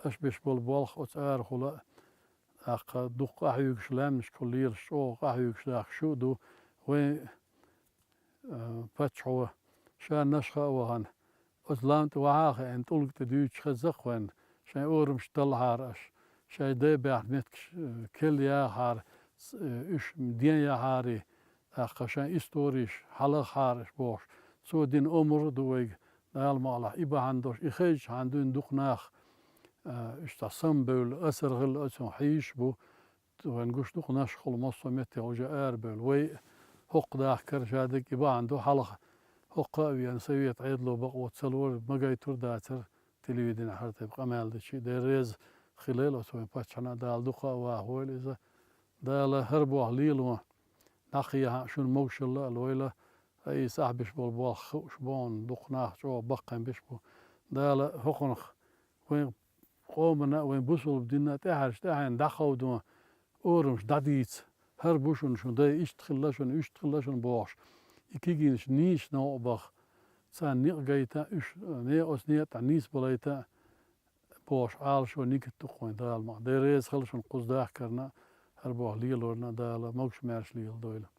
أش بيش بالبالخ أتعار خلا أق دق أحيوك شلام مش كلير شو أحيوك شلاخ شو دو وين فتحوا شان نشخة وهن أسلامت وعاخ أن تلقى تدوش خزق وين شان أورمش طلعارش شان دي بعد متك كل يا هار إيش مدين يا هاري أخ شان إستوريش حلق هارش بوش سو دين أمر دويج نال ماله إبا عندوش إخيج عندون دقناخ إيش تصم بول أسر غل أسون حيش بو وين قش دقناش خل مصر متى وجا بول وي حق داخ كرشادك إبا عنده حلق حق يعني سويت عيد له بقوة سلور مجاي تور داتر تلفزيون حرت يبقى مال دشي ديريز خلال أسوي باتشنا دال دقة وهول إذا دال هربوا هليل نقيها شون موش الله الويلة أي صاحبش بالباخ شبون دقناه شو بقى بيشبو دال حقنخ وين قومنا وين بوصل بدنا تحرش تحين دخو دون أورمش داديت هربوشون شون ده إشتخلاشون باش يكيجينش نيش نوع بخ سان نيق جايتا إش نيقوس نيتا نيس بلايتا باش عال شو نيك تقوين دال ما ديريز خلشون قصداح كرنا هربوه ليل ورنا دال موش مارش ليل دويلة